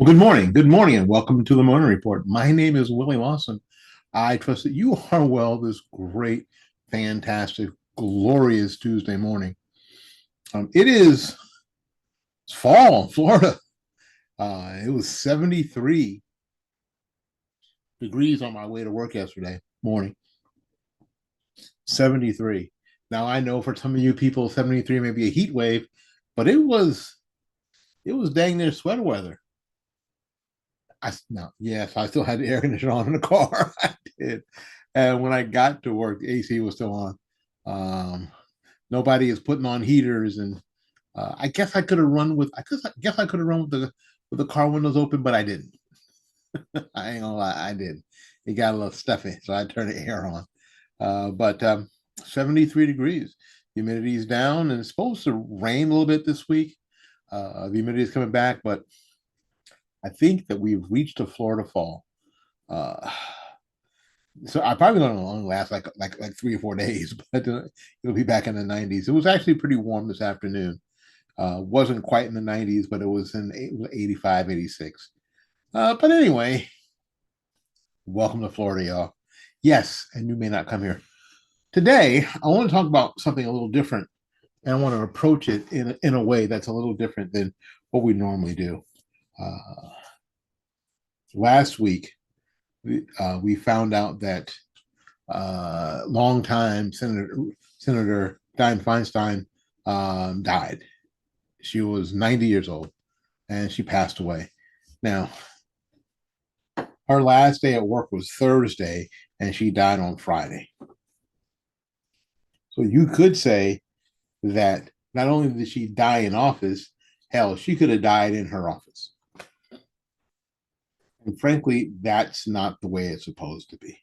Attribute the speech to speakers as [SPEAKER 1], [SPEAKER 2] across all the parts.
[SPEAKER 1] Well, good morning, and welcome to the Morning Report. My name is Willie Lawson. I trust that you are well this great, fantastic, glorious Tuesday morning. It's fall in Florida. It was 73 degrees on my way to work yesterday morning. 73. Now I know for some of you people, 73 may be a heat wave, but it was dang near sweater weather. Yes, I still had the air conditioner on in the car. I did. And when I got to work, the AC was still on. Um, Nobody is putting on heaters, and I guess I could have run with. I guess I could have run with the car windows open, but I didn't. I ain't gonna lie, I did. It got a little stuffy, so I turned the air on. But 73 degrees. Humidity is down, and it's supposed to rain a little bit this week. The humidity is coming back, but I think that we've reached a Florida fall. Uh, so I probably don't only last like 3 or 4 days, but it'll be back in the 90s. It was actually pretty warm this afternoon. Wasn't quite in the 90s, but it was in 85, 86. But anyway, welcome to Florida, y'all. Yes, and you may not come here. Today, I want to talk about something a little different, and I want to approach it in a way that's a little different than what we normally do. Uh, Last week, we found out that longtime Senator Dianne Feinstein died. She was 90 years old, and she passed away. Now, her last day at work was Thursday, and she died on Friday. So you could say that not only did she die in office, hell, she could have died in her office. And frankly, that's not the way it's supposed to be.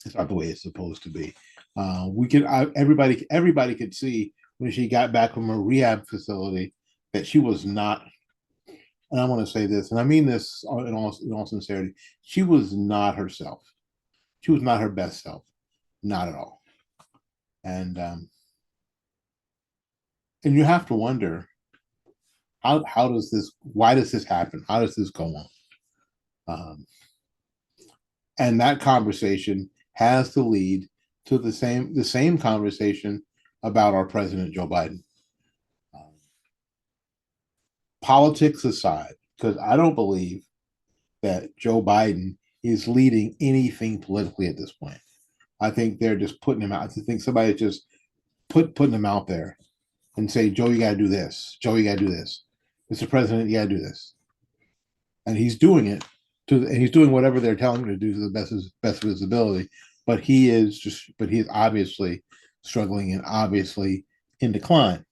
[SPEAKER 1] It's not the way it's supposed to be. We could everybody could see when she got back from a rehab facility that she was not. And I want to say this, and I mean this in all sincerity. She was not herself. She was not her best self, not at all. And and you have to wonder how does this? Why does this happen? How does this go on? Um, and that conversation has to lead to the same conversation about our president Joe Biden. Um, Politics aside, because I don't believe that Joe Biden is leading anything politically at this point. I think they're just putting him out. I think somebody just putting him out there and say, Joe, you got to do this. Joe, you got to do this. Mr. President, you got to do this, and he's doing it and he's doing whatever they're telling him to do to the best of his ability. But he is obviously struggling and obviously in decline.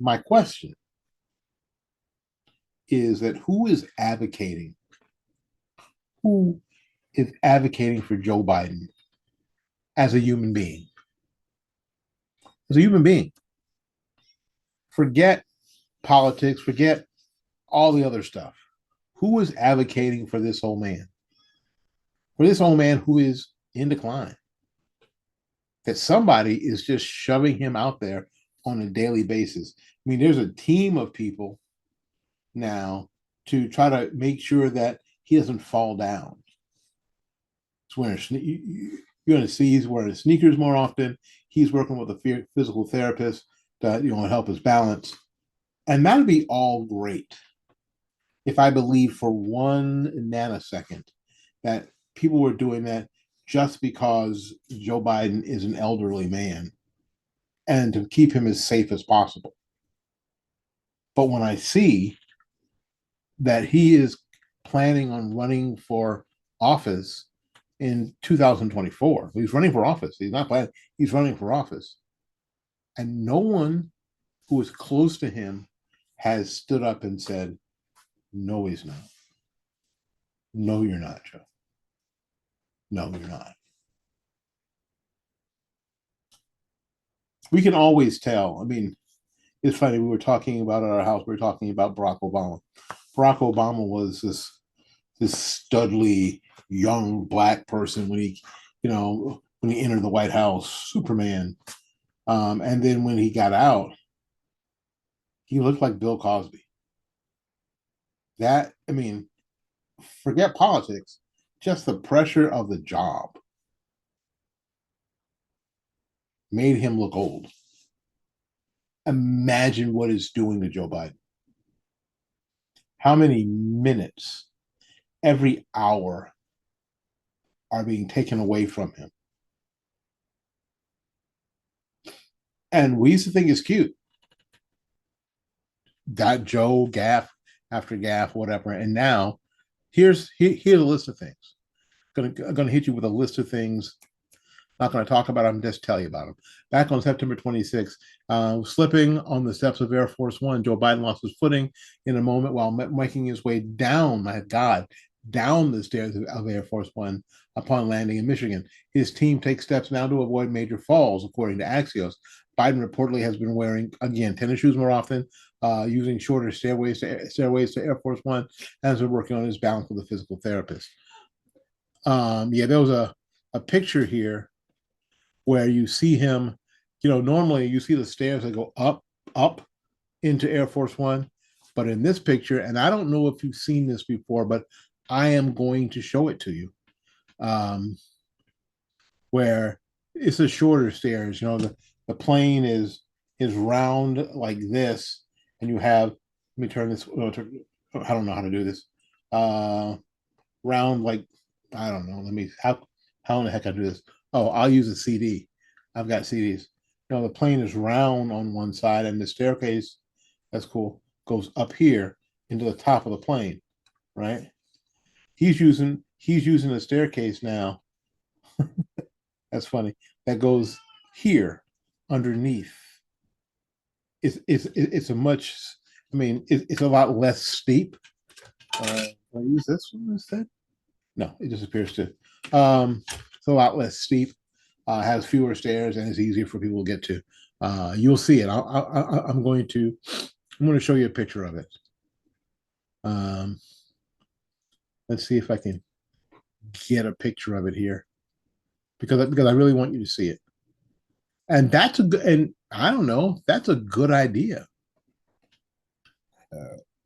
[SPEAKER 1] My question is that who is advocating for Joe Biden as a human being? As a human being. Forget politics, forget all the other stuff. Who is advocating for this old man? For this old man who is in decline. That somebody is just shoving him out there on a daily basis. I mean, there's a team of people now to try to make sure that he doesn't fall down. You're going to see he's wearing sneakers more often. He's working with a physical therapist to help his balance, and that'd be all great if I believe for 1 nanosecond that people were doing that just because Joe Biden is an elderly man and to keep him as safe as possible. But when I see that he is planning on running for office in 2024, he's running for office. He's not planning, he's running for office. And no one who is close to him has stood up and said, no, he's not. No, you're not, Joe. No, you're not. We can always tell. I mean, it's funny. We were talking about at our house. We were talking about Barack Obama. Barack Obama was this studly young black person when he entered the White House, Superman. And then when he got out, He looked like Bill Cosby. That, I mean, forget politics, just the pressure of the job made him look old. Imagine what it's doing to Joe Biden. How many minutes every hour are being taken away from him? And we used to think it's cute. That Joe gaff after gaff, whatever. And now here's a list of things. Gonna hit you with a list of things. Not going to talk about them, just tell you about them. Back on September 26th, slipping on the steps of Air Force One, Joe Biden lost his footing in a moment while making his way down, my God, down the stairs of Air Force One upon landing in Michigan. His team takes steps now to avoid major falls, according to Axios. Biden reportedly has been wearing, again, tennis shoes more often, using shorter stairways to Air Force One, and has been working on his balance with a physical therapist. Yeah, there was a picture here where you see him, normally you see the stairs that go up into Air Force One. But in this picture, and I don't know if you've seen this before, but I am going to show it to you, where it's a shorter stairs. The plane is round like this, and you have, let me turn this, I don't know how to do this. Round like, I don't know. How in the heck I do this? Oh, I'll use a CD. I've got CDs. The plane is round on one side, and the staircase, that's cool, goes up here into the top of the plane, right? He's using a staircase now. That's funny. That goes here underneath. It's a much. I mean, it's a lot less steep. I'll use this one instead. No, it disappears too. It's a lot less steep, has fewer stairs, and is easier for people to get to. You'll see it. I'm going to show you a picture of it. Let's see if I can get a picture of it here, because I really want you to see it. And and I don't know, that's a good idea.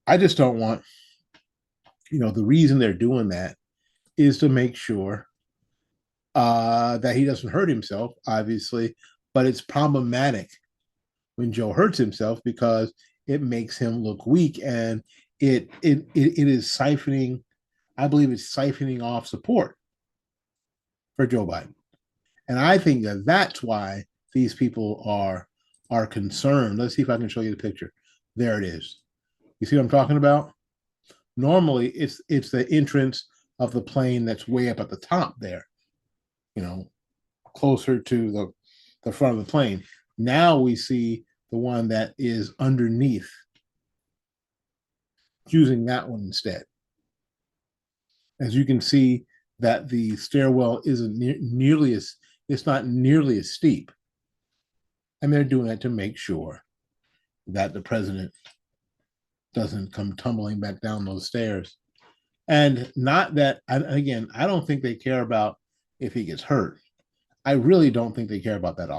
[SPEAKER 1] I just don't want, the reason they're doing that is to make sure that he doesn't hurt himself, obviously, but it's problematic when Joe hurts himself because it makes him look weak, and it is siphoning. I believe it's siphoning off support for Joe Biden, and I think that that's why these people are concerned. Let's see if I can show you the picture. There it is. You see what I'm talking about? Normally, it's the entrance of the plane that's way up at the top there, closer to the front of the plane. Now we see the one that is underneath, using that one instead. As you can see, that the stairwell isn't nearly as, it's not nearly as steep. And they're doing that to make sure that the president doesn't come tumbling back down those stairs. And not that, again, I don't think they care about if he gets hurt. I really don't think they care about that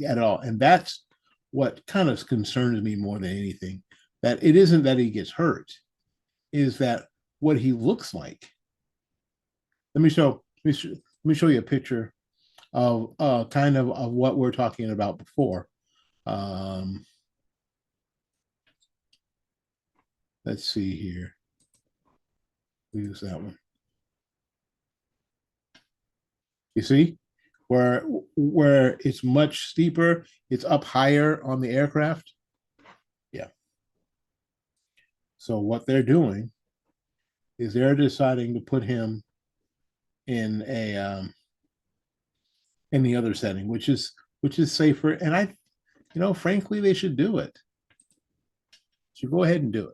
[SPEAKER 1] at all. And that's what kind of concerns me more than anything. That it isn't that he gets hurt, is that what he looks like. Let me show you a picture of kind of what we're talking about before. Let's see here. We use that one. You see where it's much steeper, it's up higher on the aircraft. Yeah. So what they're doing is they're deciding to put him in the other setting, which is safer. And frankly, they should do it. So go ahead and do it.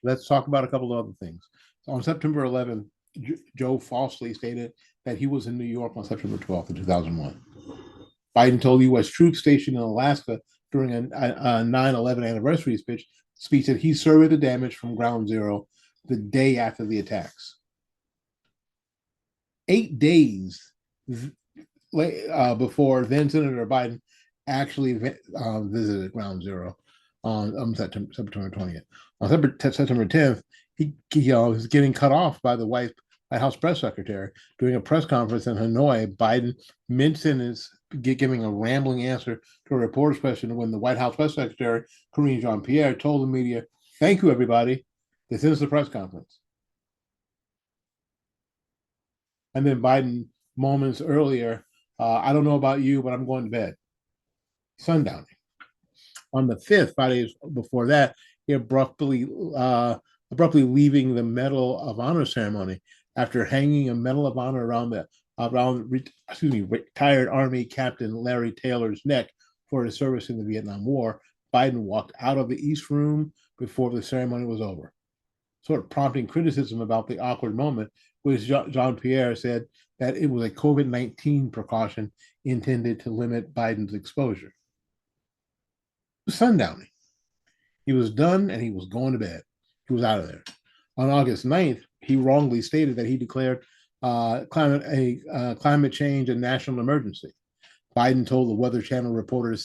[SPEAKER 1] Let's talk about a couple of other things. So on September 11th, Joe falsely stated that he was in New York on September 12th of 2001. Biden told U.S. troops stationed in Alaska during a 9/11 anniversary speech that he surveyed the damage from Ground Zero the day after the attacks. 8 days before then Senator Biden actually visited Ground Zero on September 20th. On September 10th, he was getting cut off by the White House press secretary during a press conference in Hanoi. Biden, mid-sentence, giving a rambling answer to a reporter's question when the White House press secretary, Karine Jean-Pierre, told the media, "Thank you, everybody. This is the press conference." And then Biden, moments earlier, I don't know about you, but I'm going to bed. Sundowning. On the 5th, 5 days before that, he abruptly leaving the Medal of Honor ceremony after hanging a Medal of Honor around retired Army Captain Larry Taylor's neck for his service in the Vietnam War. Biden walked out of the East Room before the ceremony was over, sort of prompting criticism about the awkward moment, which Jean-Pierre said that it was a COVID-19 precaution intended to limit Biden's exposure. Sundowning. He was done and he was going to bed. He was out of there. On August 9th, he wrongly stated that he declared climate change a national emergency. Biden told the Weather Channel reporter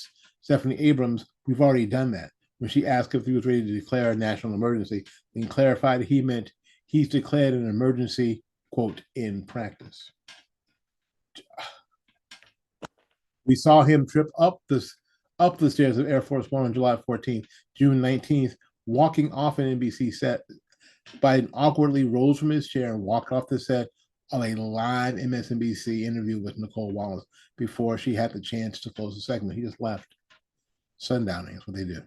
[SPEAKER 1] Stephanie Abrams, "We've already done that." When she asked if he was ready to declare a national emergency, and clarified he meant he's declared an emergency, quote, in practice. We saw him trip up the stairs of Air Force One on July 14th. June 19th, walking off an NBC set, Biden awkwardly rose from his chair and walked off the set of a live MSNBC interview with Nicole Wallace before she had the chance to close the segment. He just left. Sundowning is what they do.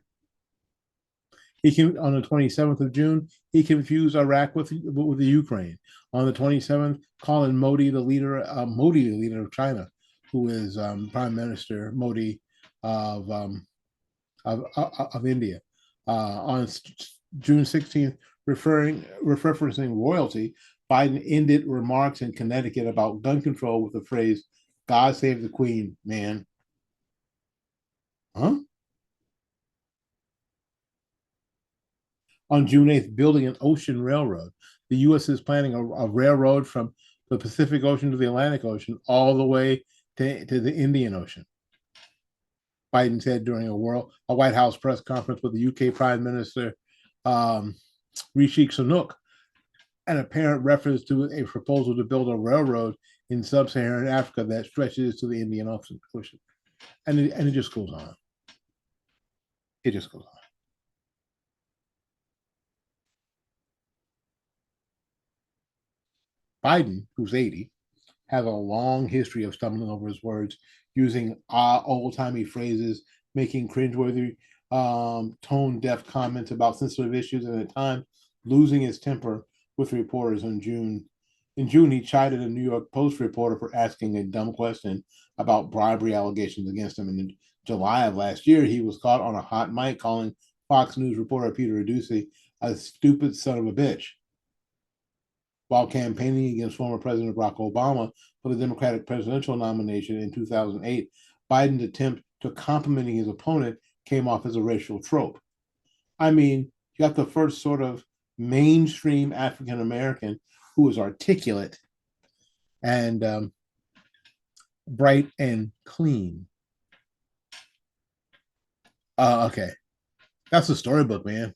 [SPEAKER 1] On the 27th of June, he confused Iraq with the Ukraine. On the 27th, calling Modi the leader of China, who is Prime Minister Modi of India. On June 16th, referencing royalty, Biden ended remarks in Connecticut about gun control with the phrase, "God save the Queen, man." Huh? On June 8th, building an ocean railroad. The U.S. is planning a railroad from the Pacific Ocean to the Atlantic Ocean, all the way to the Indian Ocean. Biden said during a White House press conference with the UK Prime Minister Rishi Sunak, an apparent reference to a proposal to build a railroad in sub-Saharan Africa that stretches to the Indian Ocean. And it just goes on. It just goes on. Biden, who's 80, has a long history of stumbling over his words, using old-timey phrases, making cringeworthy, tone-deaf comments about sensitive issues, and at times losing his temper with reporters. In June, he chided a New York Post reporter for asking a dumb question about bribery allegations against him. And in July of last year, he was caught on a hot mic calling Fox News reporter Peter Adduci a stupid son of a bitch while campaigning against former President Barack Obama for the Democratic presidential nomination in 2008. Biden's attempt to complimenting his opponent came off as a racial trope. I mean, you got the first sort of mainstream African American who is articulate and bright and clean. Okay. That's the storybook, man.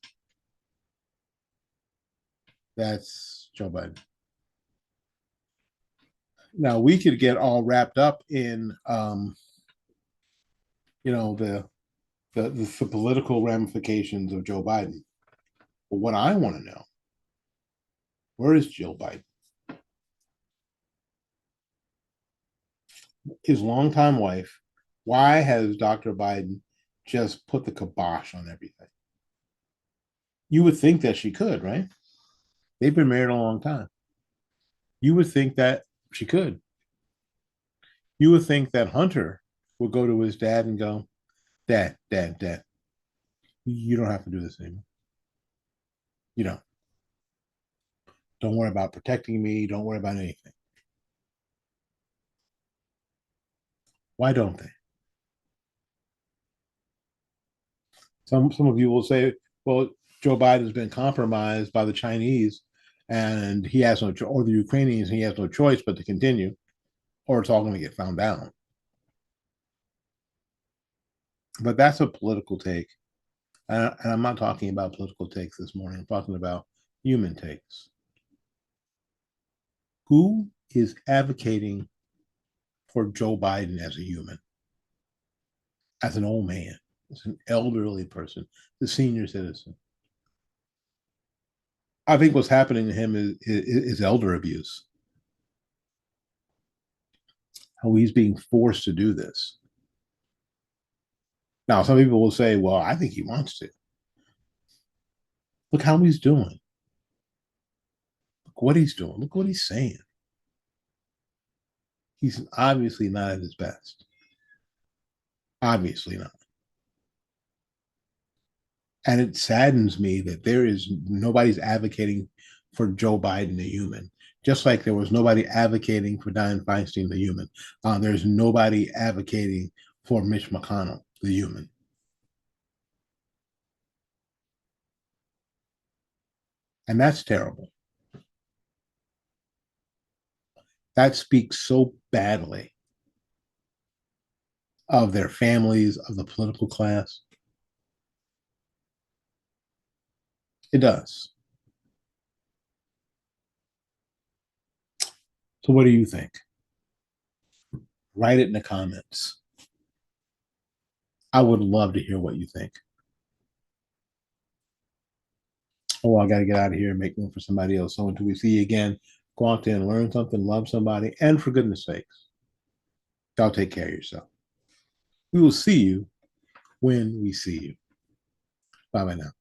[SPEAKER 1] That's Joe Biden. Now we could get all wrapped up in the political ramifications of Joe Biden. But what I want to know, where is Jill Biden? His longtime wife. Why has Dr. Biden just put the kibosh on everything? You would think that she could, right? They've been married a long time. You would think that she could. You would think that Hunter would go to his dad and go, Dad, you don't have to do this anymore. You don't. Don't worry about protecting me. Don't worry about anything. Why don't they? Some of you will say, well, Joe Biden's been compromised by the Chinese and he has no or the Ukrainians, he has no choice but to continue, or it's all going to get found out. But that's a political take. And I'm not talking about political takes this morning. I'm talking about human takes. Who is advocating for Joe Biden as a human, as an old man, as an elderly person, the senior citizen? I think what's happening to him is elder abuse. How he's being forced to do this. Now, some people will say, well, I think he wants to. Look how he's doing. Look what he's doing. Look what he's saying. He's obviously not at his best. Obviously not. And it saddens me that nobody's advocating for Joe Biden, the human. Just like there was nobody advocating for Dianne Feinstein, the human. There's nobody advocating for Mitch McConnell, the human. And that's terrible. That speaks so badly of their families, of the political class. It does. So, what do you think? Write it in the comments. I would love to hear what you think. Oh, I got to get out of here and make room for somebody else. So, until we see you again, go out there and learn something, love somebody, and for goodness sakes, y'all take care of yourself. We will see you when we see you. Bye bye now.